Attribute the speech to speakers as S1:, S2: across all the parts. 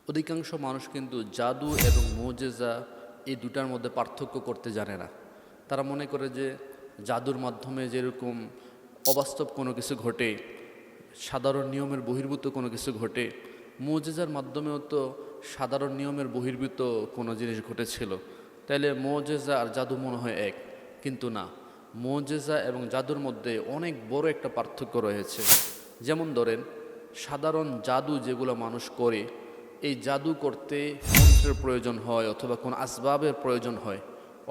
S1: অধিকাংশ মানুষ কিন্তু জাদু এবং মুজিজা এই দুটার মধ্যে পার্থক্য করতে জানে না। তারা মনে করে যে জাদুর মাধ্যমে যেরকম অবাস্তব কোনো কিছু ঘটে, সাধারণ নিয়মের বহির্ভূত কোনো কিছু ঘটে, মুজিজার মাধ্যমেও তো সাধারণ নিয়মের বহির্ভূত কোনো জিনিস ঘটেছিল, তাইলে মুজিজা আর জাদু মনে হয় এক। কিন্তু না, মুজিজা এবং জাদুর মধ্যে অনেক বড় একটা পার্থক্য রয়েছে। যেমন ধরেন, সাধারণ জাদু যেগুলো মানুষ করে, এই জাদু করতে মন্ত্রের প্রয়োজন হয় অথবা কোনো আসবাবের প্রয়োজন হয়,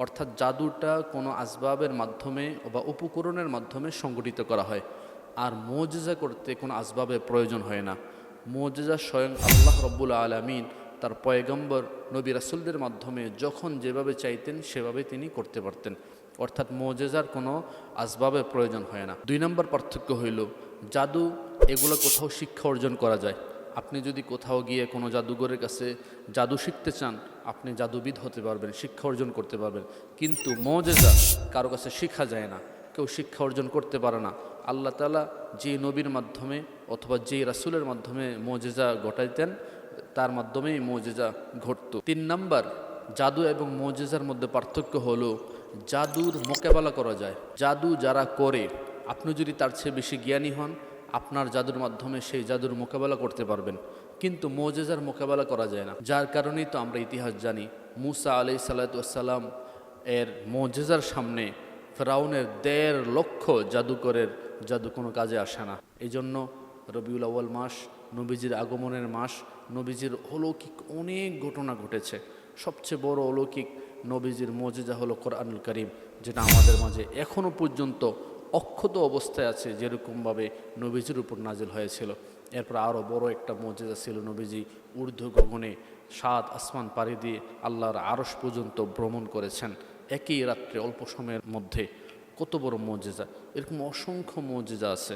S1: অর্থাৎ জাদুটা কোনো আসবাবের মাধ্যমে বা উপকরণের মাধ্যমে সংগঠিত করা হয়। আর মুজিজা করতে কোনো আসবাবের প্রয়োজন হয় না। মুজিজা স্বয়ং আল্লাহ রব্বুল আলামিন তার পয়গম্বর নবী রাসূলদের মাধ্যমে যখন যেভাবে চাইতেন সেভাবে তিনি করতে পারতেন, অর্থাৎ মুজিজার কোনো আসবাবের প্রয়োজন হয় না। 2 নম্বর পার্থক্য হইল, জাদু এগুলো কোথাও শিক্ষা অর্জন করা যায়। আপনি যদি কোথাও গিয়ে কোনো জাদুঘরের কাছে জাদু শিখতে চান, আপনি জাদুবিদ হতে পারবেন, শিক্ষা অর্জন করতে পারবেন। কিন্তু মুজিজা কারো কাছে শেখা যায় না, কেউ শিক্ষা অর্জন করতে পারে না। আল্লাহ তাআলা যে নবীর মাধ্যমে অথবা যে রাসূলের মাধ্যমে মুজিজা ঘটাইতেন, তার মাধ্যমেই মুজিজা ঘটত। 3 নম্বর, জাদু এবং মুজিজার মধ্যে পার্থক্য হলো জাদুর মোকাবেলা করা যায়। জাদু যারা করে, আপনি যদি তার চেয়ে বেশি জ্ঞানী হন, আপনার জাদুর মাধ্যমে সেই জাদুর মোকাবেলা করতে পারবেন, কিন্তু মুজিজার মোকাবেলা করা যায় না। যার কারণেই তো আমরা ইতিহাস জানি, মুসা আলাইহিস সালাতু ওয়াস সালাম এর মুজিজার সামনে ফেরাউনের 1.5 লক্ষ জাদুকরের জাদু কোনো কাজে আসে না। এই জন্য রবিউল আউয়াল মাস নবীজির আগমনের মাস। নবীজির অলৌকিক অনেক ঘটনা ঘটেছে। সবচেয়ে বড় অলৌকিক নবীজির মুজিজা হলো কোরআনুল কারীম, যেটা আমাদের মাঝে এখনও পর্যন্ত অক্ষত অবস্থায় আছে, যেরকমভাবে নবীজির উপর নাজিল হয়েছিল। এরপর আরও বড় একটা মুজিজা ছিল, নবীজি ঊর্ধ্ব গগনে 7 আসমান পাড়ি দিয়ে আল্লাহর আরশ পর্যন্ত ভ্রমণ করেছেন একই রাত্রে, অল্প সময়ের মধ্যে। কত বড় মুজিজা! এরকম অসংখ্য মুজিজা আছে।